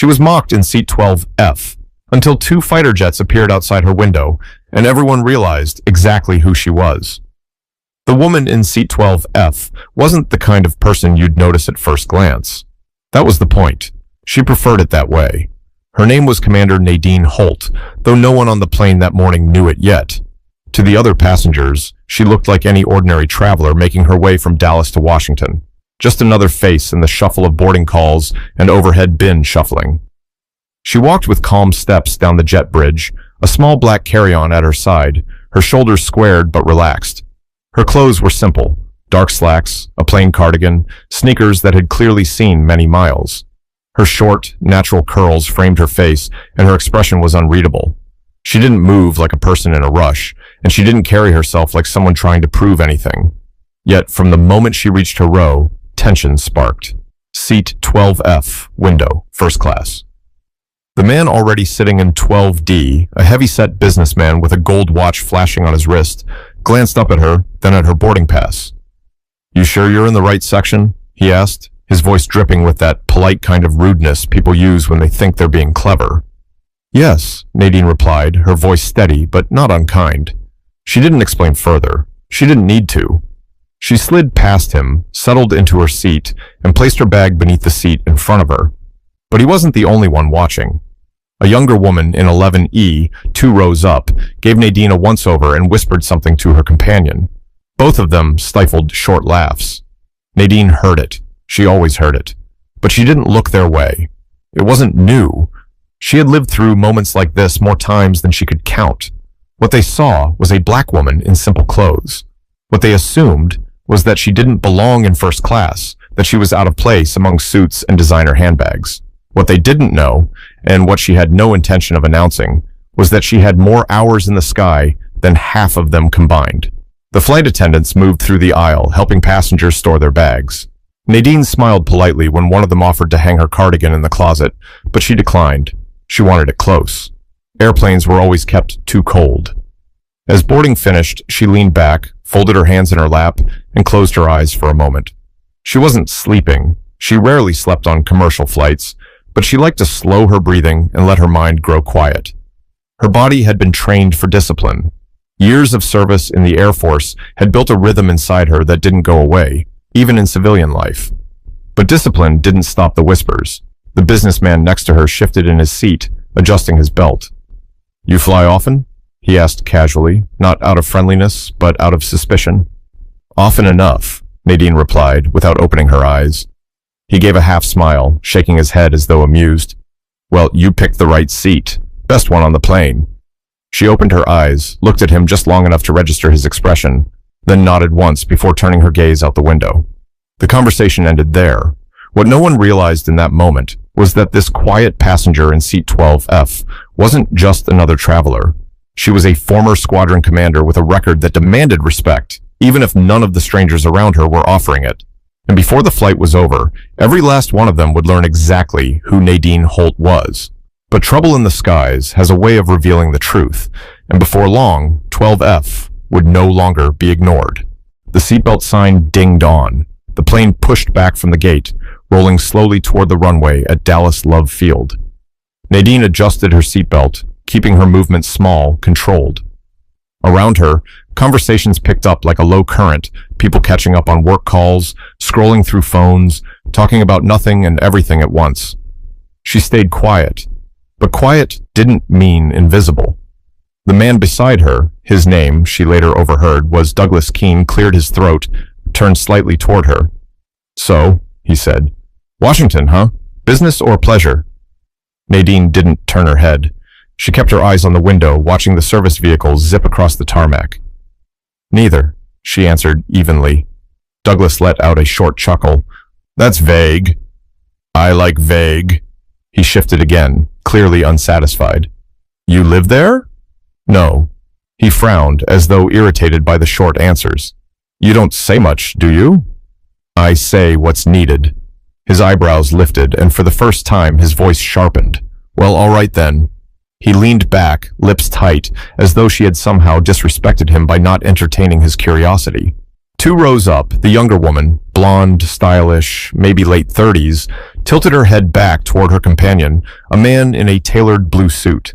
She was mocked in seat 12F until two fighter jets appeared outside her window, and everyone realized exactly who she was. The woman in seat 12F wasn't the kind of person you'd notice at first glance. That was the point. She preferred it that way. Her name was Commander Nadine Holt, though no one on the plane that morning knew it yet. To the other passengers, she looked like any ordinary traveler making her way from Dallas to Washington. Just another face in the shuffle of boarding calls and overhead bin shuffling. She walked with calm steps down the jet bridge, a small black carry-on at her side, her shoulders squared but relaxed. Her clothes were simple, dark slacks, a plain cardigan, sneakers that had clearly seen many miles. Her short, natural curls framed her face, and her expression was unreadable. She didn't move like a person in a rush, and she didn't carry herself like someone trying to prove anything. Yet, from the moment she reached her row, tension sparked. Seat 12F, window, first class. The man already sitting in 12D, a heavy-set businessman with a gold watch flashing on his wrist, glanced up at her, then at her boarding pass. "You sure you're in the right section?" he asked, his voice dripping with that polite kind of rudeness people use when they think they're being clever. "Yes," Nadine replied, her voice steady but not unkind. She didn't explain further. She didn't need to. She slid past him, settled into her seat, and placed her bag beneath the seat in front of her. But he wasn't the only one watching. A younger woman in 11E, 2 rows up, gave Nadine a once-over and whispered something to her companion. Both of them stifled short laughs. Nadine heard it. She always heard it. But she didn't look their way. It wasn't new. She had lived through moments like this more times than she could count. What they saw was a black woman in simple clothes. What they assumed was that she didn't belong in first class, that she was out of place among suits and designer handbags. What they didn't know, and what she had no intention of announcing, was that she had more hours in the sky than half of them combined. The flight attendants moved through the aisle, helping passengers store their bags. Nadine smiled politely when one of them offered to hang her cardigan in the closet, but she declined. She wanted it close. Airplanes were always kept too cold. As boarding finished, she leaned back, folded her hands in her lap, and closed her eyes for a moment. She wasn't sleeping. She rarely slept on commercial flights, but she liked to slow her breathing and let her mind grow quiet. Her body had been trained for discipline. Years of service in the Air Force had built a rhythm inside her that didn't go away, even in civilian life. But discipline didn't stop the whispers. The businessman next to her shifted in his seat, adjusting his belt. "You fly often?" he asked casually, not out of friendliness, but out of suspicion. "Often enough," Nadine replied, without opening her eyes. He gave a half smile, shaking his head as though amused. "Well, you picked the right seat. Best one on the plane." She opened her eyes, looked at him just long enough to register his expression, then nodded once before turning her gaze out the window. The conversation ended there. What no one realized in that moment was that this quiet passenger in seat 12F wasn't just another traveler. She was a former squadron commander with a record that demanded respect, even if none of the strangers around her were offering it. And before the flight was over, every last one of them would learn exactly who Nadine Holt was. But trouble in the skies has a way of revealing the truth, and before long, 12F would no longer be ignored. The seatbelt sign dinged on. The plane pushed back from the gate, rolling slowly toward the runway at Dallas Love Field. Nadine adjusted her seatbelt, keeping her movements small, controlled. Around her, conversations picked up like a low current, people catching up on work calls, scrolling through phones, talking about nothing and everything at once. She stayed quiet, but quiet didn't mean invisible. The man beside her, his name, she later overheard, was Douglas Keene, cleared his throat, turned slightly toward her. "So," he said, "Washington, huh? Business or pleasure?" Nadine didn't turn her head. She kept her eyes on the window, watching the service vehicles zip across the tarmac. "Neither," she answered evenly. Douglas let out a short chuckle. "That's vague." "I like vague." He shifted again, clearly unsatisfied. "You live there?" "No." He frowned, as though irritated by the short answers. "You don't say much, do you?" "I say what's needed." His eyebrows lifted, and for the first time his voice sharpened. "Well, all right then." He leaned back, lips tight, as though she had somehow disrespected him by not entertaining his curiosity. 2 rows up, the younger woman, blonde, stylish, maybe late 30s, tilted her head back toward her companion, a man in a tailored blue suit.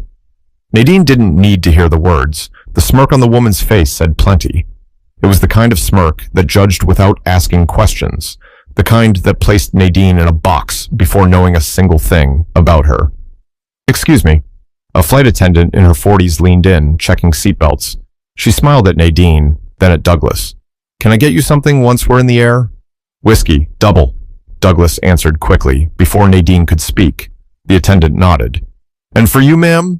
Nadine didn't need to hear the words. The smirk on the woman's face said plenty. It was the kind of smirk that judged without asking questions, the kind that placed Nadine in a box before knowing a single thing about her. "Excuse me." A flight attendant in her 40s leaned in, checking seatbelts. She smiled at Nadine, then at Douglas. "Can I get you something once we're in the air?" "Whiskey, double," Douglas answered quickly, before Nadine could speak. The attendant nodded. "And for you, ma'am?"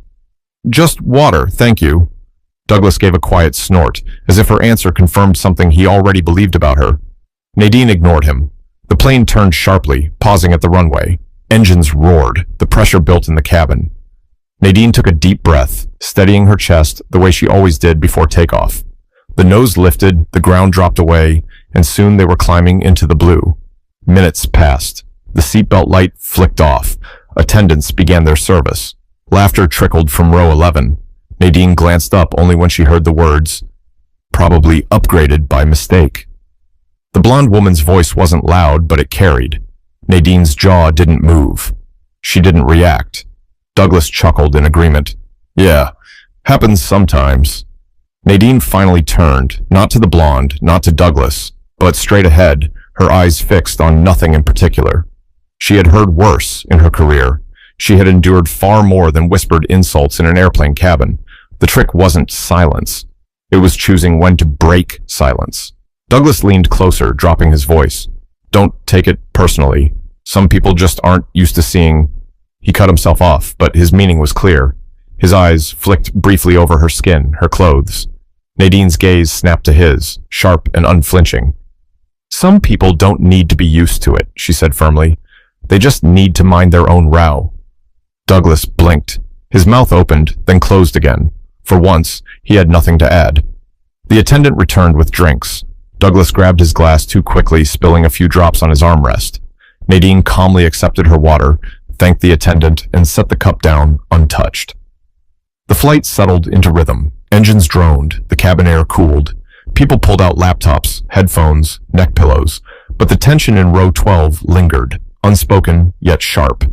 "Just water, thank you." Douglas gave a quiet snort, as if her answer confirmed something he already believed about her. Nadine ignored him. The plane turned sharply, pausing at the runway. Engines roared, the pressure built in the cabin. Nadine took a deep breath, steadying her chest the way she always did before takeoff. The nose lifted, the ground dropped away, and soon they were climbing into the blue. Minutes passed. The seatbelt light flicked off. Attendants began their service. Laughter trickled from row 11. Nadine glanced up only when she heard the words, "Probably upgraded by mistake." The blonde woman's voice wasn't loud, but it carried. Nadine's jaw didn't move. She didn't react. Douglas chuckled in agreement. "Yeah, happens sometimes." Nadine finally turned, not to the blonde, not to Douglas, but straight ahead, her eyes fixed on nothing in particular. She had heard worse in her career. She had endured far more than whispered insults in an airplane cabin. The trick wasn't silence. It was choosing when to break silence. Douglas leaned closer, dropping his voice. "Don't take it personally. Some people just aren't used to seeing—" He cut himself off, but his meaning was clear. His eyes flicked briefly over her skin, her clothes. Nadine's gaze snapped to his, sharp and unflinching. "Some people don't need to be used to it," she said firmly. "They just need to mind their own row." Douglas blinked. His mouth opened, then closed again. For once, he had nothing to add. The attendant returned with drinks. Douglas grabbed his glass too quickly, spilling a few drops on his armrest. Nadine calmly accepted her water, thanked the attendant, and set the cup down untouched. The flight settled into rhythm. Engines droned, the cabin air cooled. People pulled out laptops, headphones, neck pillows, but the tension in row 12 lingered, unspoken yet sharp.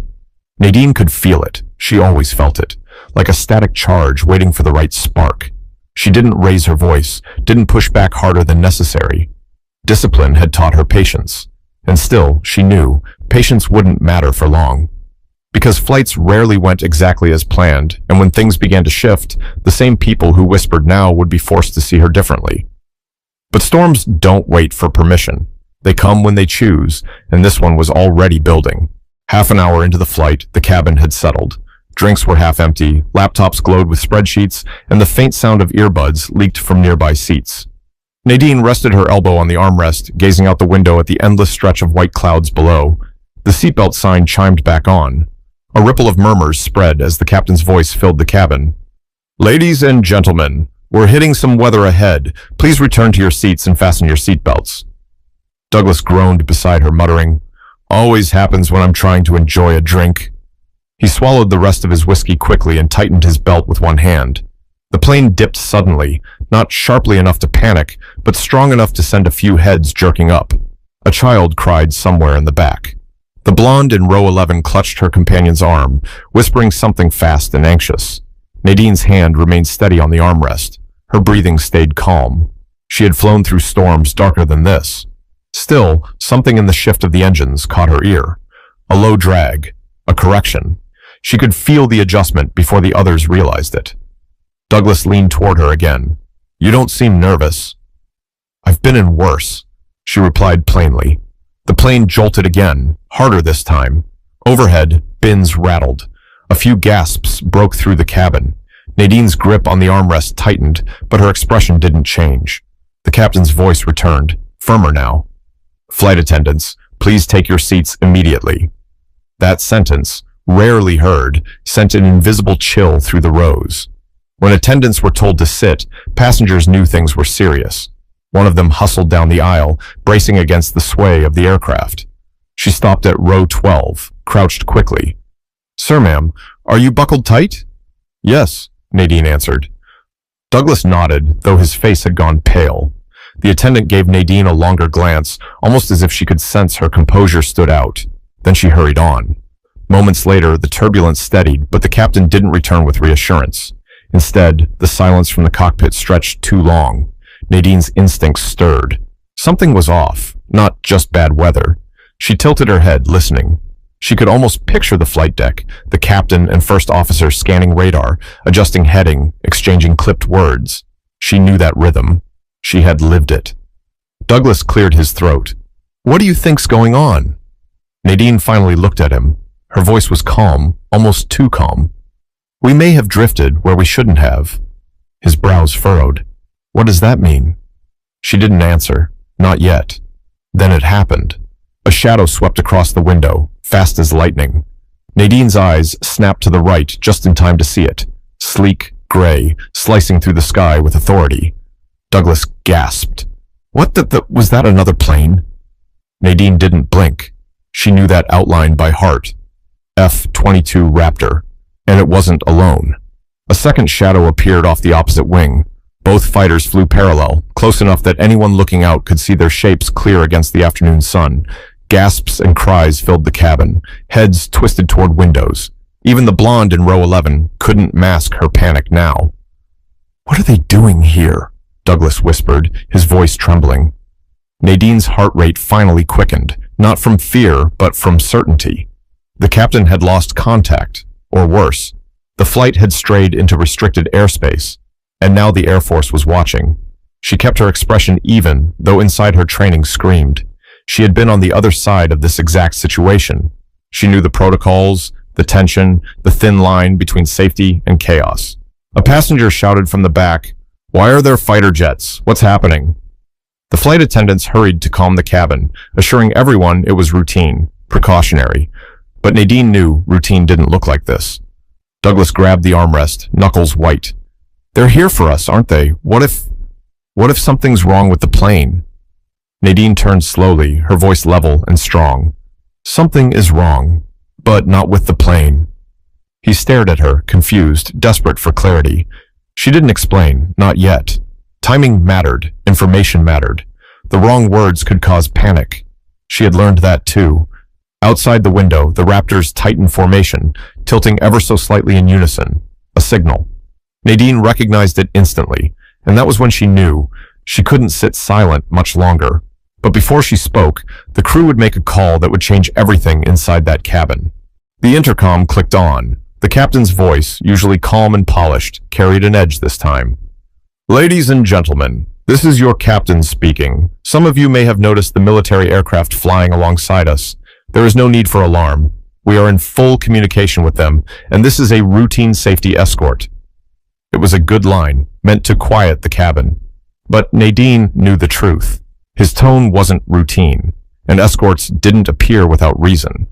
Nadine could feel it. She always felt it, like a static charge waiting for the right spark. She didn't raise her voice, didn't push back harder than necessary. Discipline had taught her patience. And still, she knew, patience wouldn't matter for long. Because flights rarely went exactly as planned, and when things began to shift, the same people who whispered now would be forced to see her differently. But storms don't wait for permission. They come when they choose, and this one was already building. Half an hour into the flight, the cabin had settled. Drinks were half empty, laptops glowed with spreadsheets, and the faint sound of earbuds leaked from nearby seats. Nadine rested her elbow on the armrest, gazing out the window at the endless stretch of white clouds below. The seatbelt sign chimed back on. A ripple of murmurs spread as the captain's voice filled the cabin. "Ladies and gentlemen, we're hitting some weather ahead. Please return to your seats and fasten your seatbelts." Douglas groaned beside her, muttering, "Always happens when I'm trying to enjoy a drink." He swallowed the rest of his whiskey quickly and tightened his belt with one hand. The plane dipped suddenly, not sharply enough to panic, but strong enough to send a few heads jerking up. A child cried somewhere in the back. The blonde in row 11 clutched her companion's arm, whispering something fast and anxious. Nadine's hand remained steady on the armrest. Her breathing stayed calm. She had flown through storms darker than this. Still, something in the shift of the engines caught her ear. A low drag. A correction. She could feel the adjustment before the others realized it. Douglas leaned toward her again. "You don't seem nervous." "I've been in worse," she replied plainly. The plane jolted again, harder this time. Overhead, bins rattled. A few gasps broke through the cabin. Nadine's grip on the armrest tightened, but her expression didn't change. The captain's voice returned, firmer now. "Flight attendants, please take your seats immediately." That sentence, rarely heard, sent an invisible chill through the rows. When attendants were told to sit, passengers knew things were serious. One of them hustled down the aisle, bracing against the sway of the aircraft. She stopped at row 12, crouched quickly. "Sir, ma'am, are you buckled tight?" "Yes," Nadine answered. Douglas nodded, though his face had gone pale. The attendant gave Nadine a longer glance, almost as if she could sense her composure stood out. Then she hurried on. Moments later, the turbulence steadied, but the captain didn't return with reassurance. Instead, the silence from the cockpit stretched too long. Nadine's instincts stirred. Something was off, not just bad weather. She tilted her head, listening. She could almost picture the flight deck, the captain and first officer scanning radar, adjusting heading, exchanging clipped words. She knew that rhythm. She had lived it. Douglas cleared his throat. "What do you think's going on?" Nadine finally looked at him. Her voice was calm, almost too calm. "We may have drifted where we shouldn't have." His brows furrowed. "What does that mean?" She didn't answer. Not yet. Then it happened. A shadow swept across the window, fast as lightning. Nadine's eyes snapped to the right just in time to see it. Sleek, gray, slicing through the sky with authority. Douglas gasped. Was that another plane? Nadine didn't blink. She knew that outline by heart. F-22 Raptor. And it wasn't alone. A second shadow appeared off the opposite wing. Both fighters flew parallel, close enough that anyone looking out could see their shapes clear against the afternoon sun. Gasps and cries filled the cabin, heads twisted toward windows. Even the blonde in row 11 couldn't mask her panic now. "What are they doing here?" Douglas whispered, his voice trembling. Nadine's heart rate finally quickened, not from fear, but from certainty. The captain had lost contact, or worse. The flight had strayed into restricted airspace, and now the Air Force was watching. She kept her expression even, though inside her training screamed. She had been on the other side of this exact situation. She knew the protocols, the tension, the thin line between safety and chaos. A passenger shouted from the back, "Why are there fighter jets? What's happening?" The flight attendants hurried to calm the cabin, assuring everyone it was routine, precautionary. But Nadine knew routine didn't look like this. Douglas grabbed the armrest, knuckles white. "They're here for us, aren't they? What if something's wrong with the plane?" Nadine turned slowly, her voice level and strong. "Something is wrong, but not with the plane." He stared at her, confused, desperate for clarity. She didn't explain, not yet. Timing mattered, information mattered. The wrong words could cause panic. She had learned that too. Outside the window, the Raptors tightened formation, tilting ever so slightly in unison. A signal. Nadine recognized it instantly, and that was when she knew she couldn't sit silent much longer. But before she spoke, the crew would make a call that would change everything inside that cabin. The intercom clicked on. The captain's voice, usually calm and polished, carried an edge this time. "Ladies and gentlemen, this is your captain speaking. Some of you may have noticed the military aircraft flying alongside us. There is no need for alarm. We are in full communication with them, and this is a routine safety escort." It was a good line, meant to quiet the cabin. But Nadine knew the truth. His tone wasn't routine, and escorts didn't appear without reason.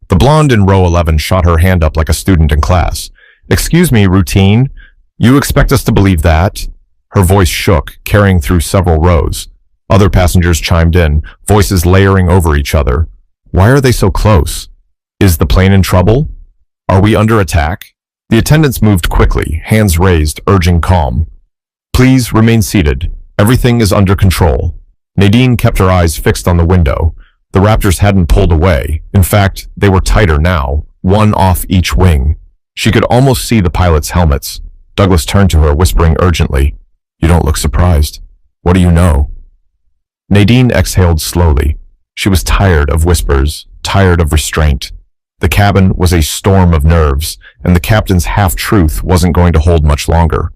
The blonde in row 11 shot her hand up like a student in class. "Excuse me, routine? You expect us to believe that?" Her voice shook, carrying through several rows. Other passengers chimed in, voices layering over each other. "Why are they so close? Is the plane in trouble? Are we under attack?" The attendants moved quickly, hands raised, urging calm. "Please remain seated. Everything is under control." Nadine kept her eyes fixed on the window. The Raptors hadn't pulled away. In fact, they were tighter now, one off each wing. She could almost see the pilots' helmets. Douglas turned to her, whispering urgently, "You don't look surprised. What do you know?" Nadine exhaled slowly. She was tired of whispers, tired of restraint. The cabin was a storm of nerves, and the captain's half-truth wasn't going to hold much longer.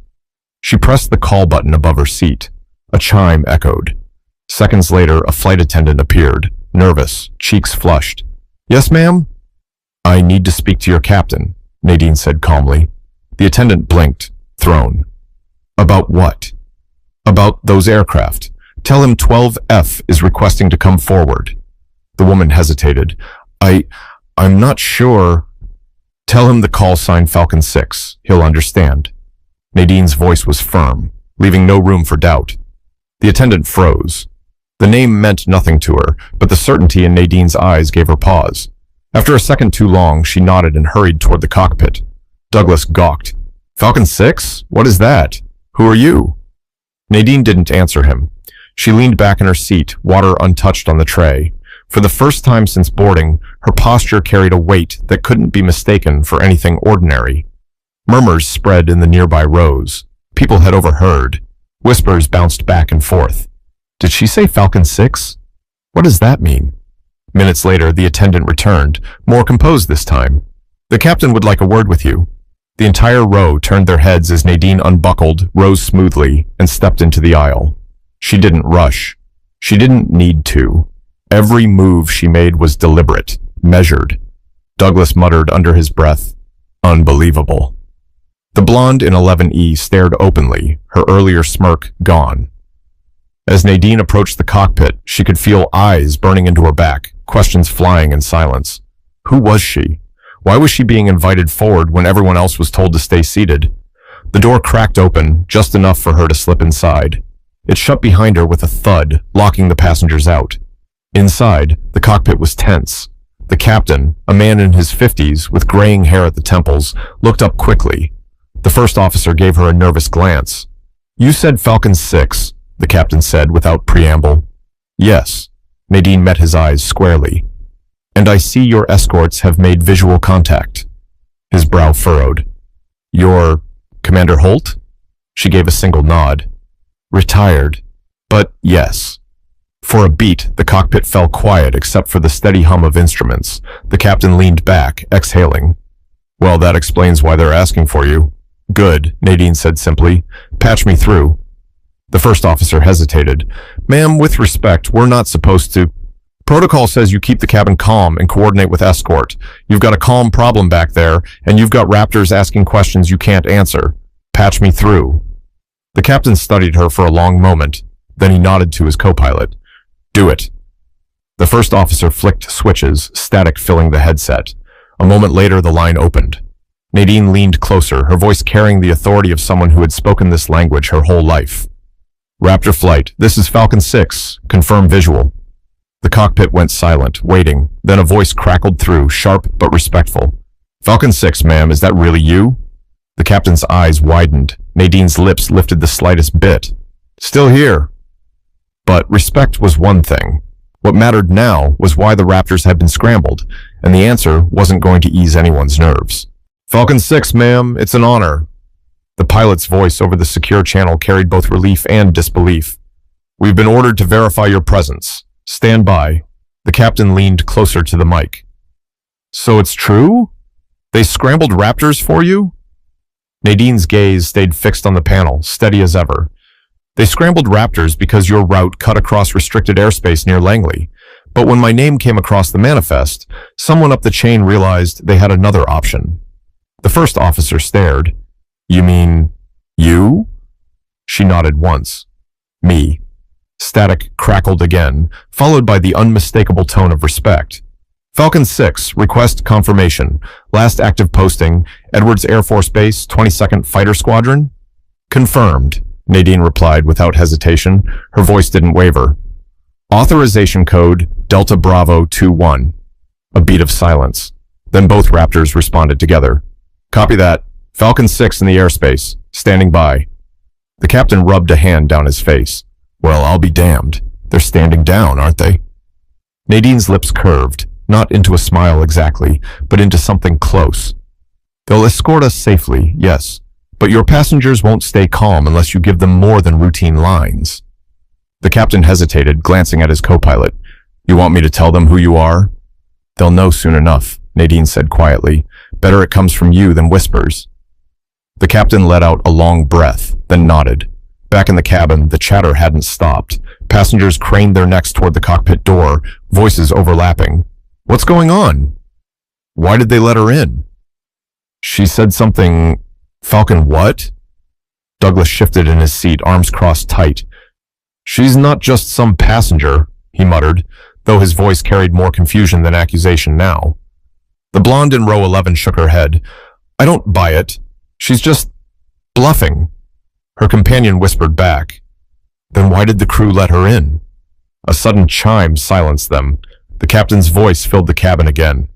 She pressed the call button above her seat. A chime echoed. Seconds later, a flight attendant appeared, nervous, cheeks flushed. "Yes, ma'am?" "I need to speak to your captain," Nadine said calmly. The attendant blinked, thrown. "About what?" "About those aircraft. Tell him 12F is requesting to come forward." The woman hesitated. I'm not sure." "Tell him the call sign Falcon 6. He'll understand." Nadine's voice was firm, leaving no room for doubt. The attendant froze. The name meant nothing to her, but the certainty in Nadine's eyes gave her pause. After a second too long, she nodded and hurried toward the cockpit. Douglas gawked. "Falcon 6? What is that? Who are you?" Nadine didn't answer him. She leaned back in her seat, water untouched on the tray. For the first time since boarding, her posture carried a weight that couldn't be mistaken for anything ordinary. Murmurs spread in the nearby rows. People had overheard. Whispers bounced back and forth. Did she say Falcon 6? What does that mean? Minutes later, the attendant returned, more composed this time. The captain would like a word with you. The entire row turned their heads as Nadine unbuckled, rose smoothly, and stepped into the aisle. She didn't rush. She didn't need to. Every move she made was deliberate, measured. Douglas muttered under his breath, "Unbelievable." The blonde in 11E stared openly, her earlier smirk gone. As Nadine approached the cockpit, she could feel eyes burning into her back, questions flying in silence. Who was she? Why was she being invited forward when everyone else was told to stay seated? The door cracked open, just enough for her to slip inside. It shut behind her with a thud, locking the passengers out. Inside, the cockpit was tense. The captain, a man in his 50s with graying hair at the temples, looked up quickly. The first officer gave her a nervous glance. "You said Falcon 6, the captain said without preamble. "Yes." Nadine met his eyes squarely. "And I see your escorts have made visual contact." His brow furrowed. "You're Commander Holt?" She gave a single nod. "Retired. But yes." For a beat, the cockpit fell quiet except for the steady hum of instruments. The captain leaned back, exhaling. "Well, that explains why they're asking for you." "Good," Nadine said simply. "Patch me through." The first officer hesitated. "Ma'am, with respect, we're not supposed to. Protocol says you keep the cabin calm and coordinate with escort. You've got a calm problem back there, and you've got Raptors asking questions you can't answer. Patch me through." The captain studied her for a long moment. Then he nodded to his co-pilot. "Do it." The first officer flicked switches, static filling the headset. A moment later, the line opened. Nadine leaned closer, her voice carrying the authority of someone who had spoken this language her whole life. "Raptor flight, this is Falcon 6. Confirm visual." The cockpit went silent, waiting. Then a voice crackled through, sharp but respectful. "Falcon 6, ma'am, is that really you?" The captain's eyes widened. Nadine's lips lifted the slightest bit. "Still here." But respect was one thing. What mattered now was why the Raptors had been scrambled, and the answer wasn't going to ease anyone's nerves. "Falcon 6, ma'am, it's an honor." The pilot's voice over the secure channel carried both relief and disbelief. "We've been ordered to verify your presence. Stand by." The captain leaned closer to the mic. "So it's true? They scrambled Raptors for you?" Nadine's gaze stayed fixed on the panel, steady as ever. "They scrambled Raptors because your route cut across restricted airspace near Langley. But when my name came across the manifest, someone up the chain realized they had another option." The first officer stared. "You mean you?" She nodded once. "Me." Static crackled again, followed by the unmistakable tone of respect. "Falcon 6, request confirmation. Last active posting, Edwards Air Force Base, 22nd Fighter Squadron?" "Confirmed," Nadine replied without hesitation. Her voice didn't waver. "Authorization code, Delta Bravo 21. A beat of silence. Then both Raptors responded together. "Copy that. Falcon 6 in the airspace. Standing by." The captain rubbed a hand down his face. "Well, I'll be damned. They're standing down, aren't they?" Nadine's lips curved, not into a smile exactly, but into something close. "They'll escort us safely, yes, but your passengers won't stay calm unless you give them more than routine lines." The captain hesitated, glancing at his co-pilot. "You want me to tell them who you are?" "They'll know soon enough," Nadine said quietly. "Better it comes from you than whispers." The captain let out a long breath, then nodded. Back in the cabin, the chatter hadn't stopped. Passengers craned their necks toward the cockpit door, voices overlapping. "What's going on? Why did they let her in?" "She said something... Falcon what?" Douglas shifted in his seat, arms crossed tight. "She's not just some passenger," he muttered, though his voice carried more confusion than accusation now. The blonde in row 11 shook her head. "I don't buy it. She's just bluffing." Her companion whispered back. "Then why did the crew let her in?" A sudden chime silenced them. The captain's voice filled the cabin again.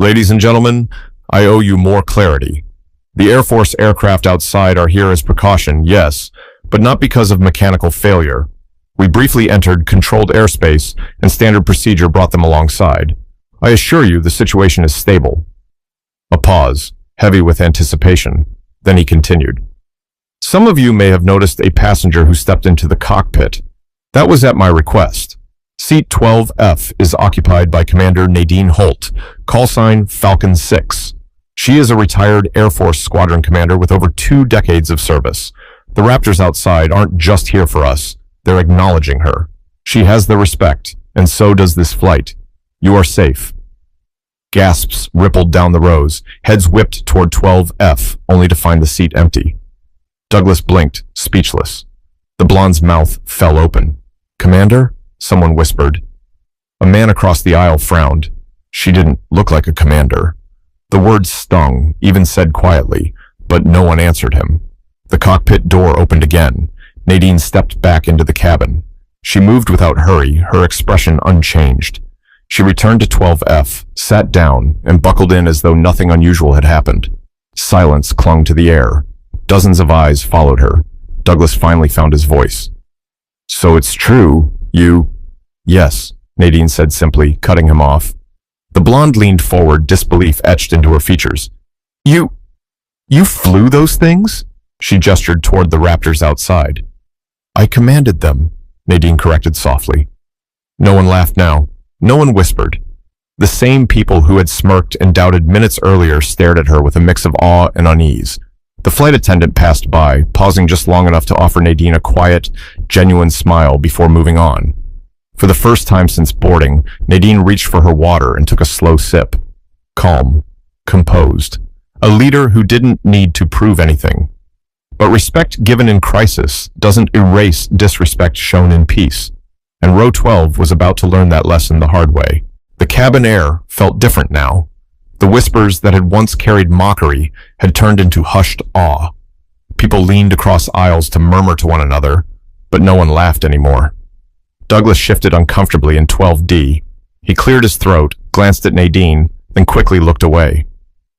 "Ladies and gentlemen, I owe you more clarity. The Air Force aircraft outside are here as precaution, yes, but not because of mechanical failure. We briefly entered controlled airspace, and standard procedure brought them alongside. I assure you the situation is stable. A pause, heavy with anticipation. Then he continued. Some of you may have noticed a passenger who stepped into the cockpit. That was at my request. Seat 12F is occupied by Commander Nadine Holt, call sign Falcon 6. She is a retired Air Force squadron commander with over 2 decades of service. The Raptors outside aren't just here for us. They're acknowledging her. She has the respect, and so does this flight. You are safe. Gasps rippled down the rows, heads whipped toward 12F, only to find the seat empty. Douglas blinked, speechless. The blonde's mouth fell open. Commander? Someone whispered. A man across the aisle frowned. She didn't look like a commander. The words stung, even said quietly, but no one answered him. The cockpit door opened again. Nadine stepped back into the cabin. She moved without hurry, her expression unchanged. She returned to 12F, sat down, and buckled in as though nothing unusual had happened. Silence clung to the air. Dozens of eyes followed her. Douglas finally found his voice. So it's true, you... Yes, Nadine said simply, cutting him off. The blonde leaned forward, disbelief etched into her features. You flew those things? She gestured toward the Raptors outside. I commanded them, Nadine corrected softly. No one laughed now. No one whispered. The same people who had smirked and doubted minutes earlier stared at her with a mix of awe and unease. The flight attendant passed by, pausing just long enough to offer Nadine a quiet, genuine smile before moving on. For the first time since boarding, Nadine reached for her water and took a slow sip. Calm, composed. A leader who didn't need to prove anything. But respect given in crisis doesn't erase disrespect shown in peace. And row 12 was about to learn that lesson the hard way. The cabin air felt different now. The whispers that had once carried mockery had turned into hushed awe. People leaned across aisles to murmur to one another, but no one laughed anymore. Douglas shifted uncomfortably in 12D. He cleared his throat, glanced at Nadine, then quickly looked away.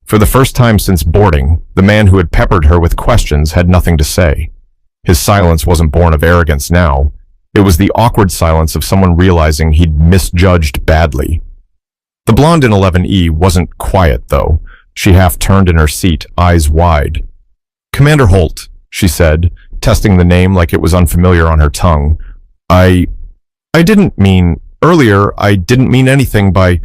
For the first time since boarding, the man who had peppered her with questions had nothing to say. His silence wasn't born of arrogance now. It was the awkward silence of someone realizing he'd misjudged badly. The blonde in 11E wasn't quiet, though. She half turned in her seat, eyes wide. Commander Holt, she said, testing the name like it was unfamiliar on her tongue. I didn't mean... Earlier, I didn't mean anything by...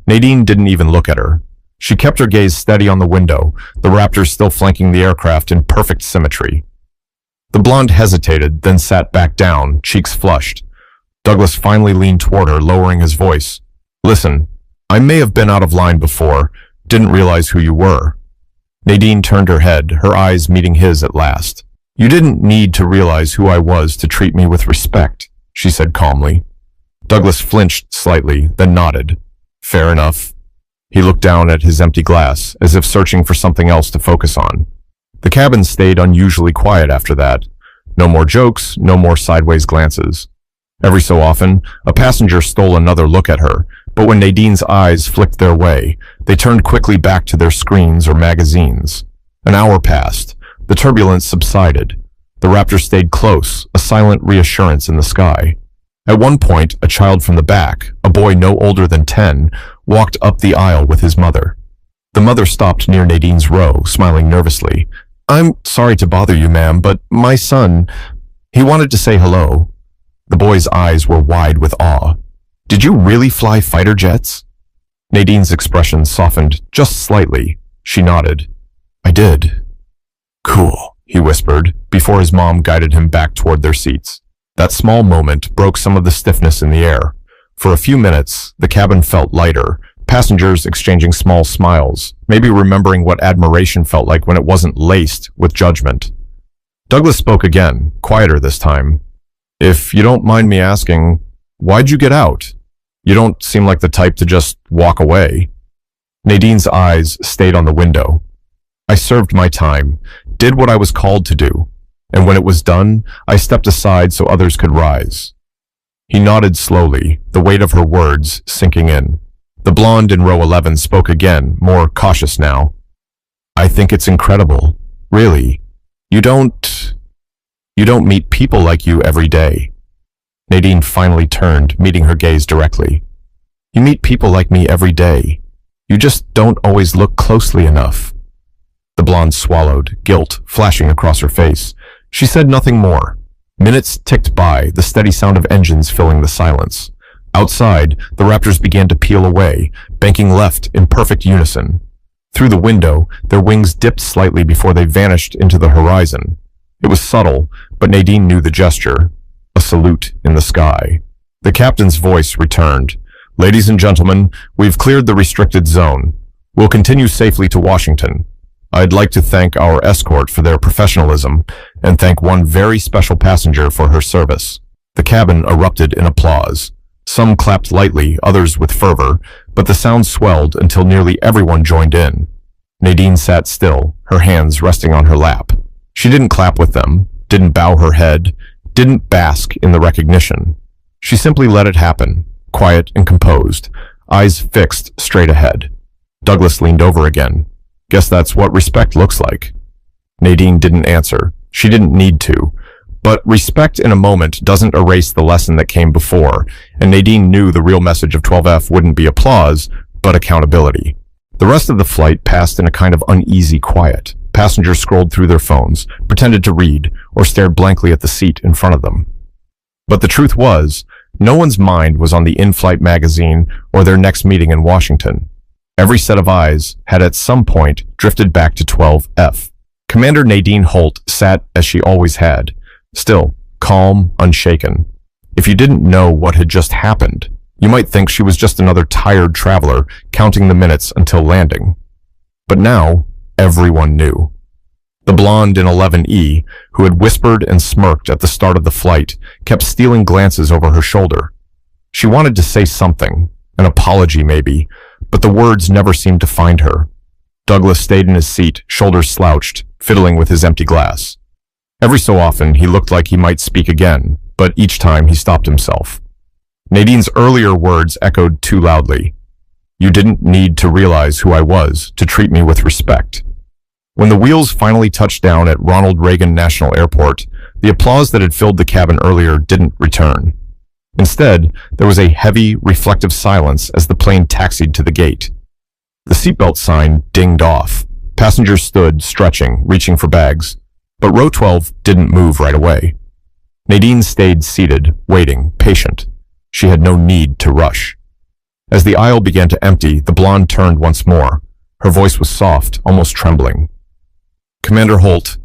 Nadine didn't even look at her. She kept her gaze steady on the window, the Raptors still flanking the aircraft in perfect symmetry. The blonde hesitated, then sat back down, cheeks flushed. Douglas finally leaned toward her, lowering his voice. Listen, I may have been out of line before, didn't realize who you were. Nadine turned her head, her eyes meeting his at last. You didn't need to realize who I was to treat me with respect, she said calmly. Douglas flinched slightly, then nodded. Fair enough. He looked down at his empty glass, as if searching for something else to focus on. The cabin stayed unusually quiet after that. No more jokes, no more sideways glances. Every so often, a passenger stole another look at her, but when Nadine's eyes flicked their way, they turned quickly back to their screens or magazines. An hour passed. The turbulence subsided. The Raptor stayed close, a silent reassurance in the sky. At one point, a child from the back, a boy no older than 10, walked up the aisle with his mother. The mother stopped near Nadine's row, smiling nervously. I'm sorry to bother you, ma'am, but my son, he wanted to say hello. The boy's eyes were wide with awe. Did you really fly fighter jets? Nadine's expression softened just slightly. She nodded. I did. Cool, he whispered, before his mom guided him back toward their seats. That small moment broke some of the stiffness in the air. For a few minutes, the cabin felt lighter, passengers exchanging small smiles, maybe remembering what admiration felt like when it wasn't laced with judgment. Douglas spoke again, quieter this time. If you don't mind me asking, why'd you get out? You don't seem like the type to just walk away. Nadine's eyes stayed on the window. I served my time, did what I was called to do, and when it was done, I stepped aside so others could rise. He nodded slowly, the weight of her words sinking in. The blonde in row 11 spoke again, more cautious now. I think it's incredible. Really. You don't meet people like you every day. Nadine finally turned, meeting her gaze directly. You meet people like me every day. You just don't always look closely enough. The blonde swallowed, guilt flashing across her face. She said nothing more. Minutes ticked by, the steady sound of engines filling the silence. Outside, the Raptors began to peel away, banking left in perfect unison. Through the window, their wings dipped slightly before they vanished into the horizon. It was subtle, but Nadine knew the gesture. A salute in the sky. The captain's voice returned. Ladies and gentlemen, we've cleared the restricted zone. We'll continue safely to Washington. I'd like to thank our escort for their professionalism and thank one very special passenger for her service. The cabin erupted in applause. Some clapped lightly, others with fervor, but the sound swelled until nearly everyone joined in. Nadine sat still, her hands resting on her lap. She didn't clap with them, didn't bow her head, didn't bask in the recognition. She simply let it happen, quiet and composed, eyes fixed straight ahead. Douglas leaned over again. Guess that's what respect looks like. Nadine didn't answer. She didn't need to. But respect in a moment doesn't erase the lesson that came before, and Nadine knew the real message of 12F wouldn't be applause, but accountability. The rest of the flight passed in a kind of uneasy quiet. Passengers scrolled through their phones, pretended to read, or stared blankly at the seat in front of them. But the truth was, no one's mind was on the in-flight magazine or their next meeting in Washington. Every set of eyes had at some point drifted back to 12F. Commander Nadine Holt sat as she always had, still, calm, unshaken. If you didn't know what had just happened, you might think she was just another tired traveler counting the minutes until landing. But now, everyone knew. The blonde in 11E, who had whispered and smirked at the start of the flight, kept stealing glances over her shoulder. She wanted to say something, an apology maybe, but the words never seemed to find her. Douglas stayed in his seat, shoulders slouched, fiddling with his empty glass. Every so often, he looked like he might speak again, but each time he stopped himself. Nadine's earlier words echoed too loudly. You didn't need to realize who I was to treat me with respect. When the wheels finally touched down at Ronald Reagan National Airport, the applause that had filled the cabin earlier didn't return. Instead, there was a heavy, reflective silence as the plane taxied to the gate. The seatbelt sign dinged off. Passengers stood, stretching, reaching for bags. But row 12 didn't move right away. Nadine stayed seated, waiting, patient. She had no need to rush. As the aisle began to empty, the blonde turned once more. Her voice was soft, almost trembling. Commander Holt,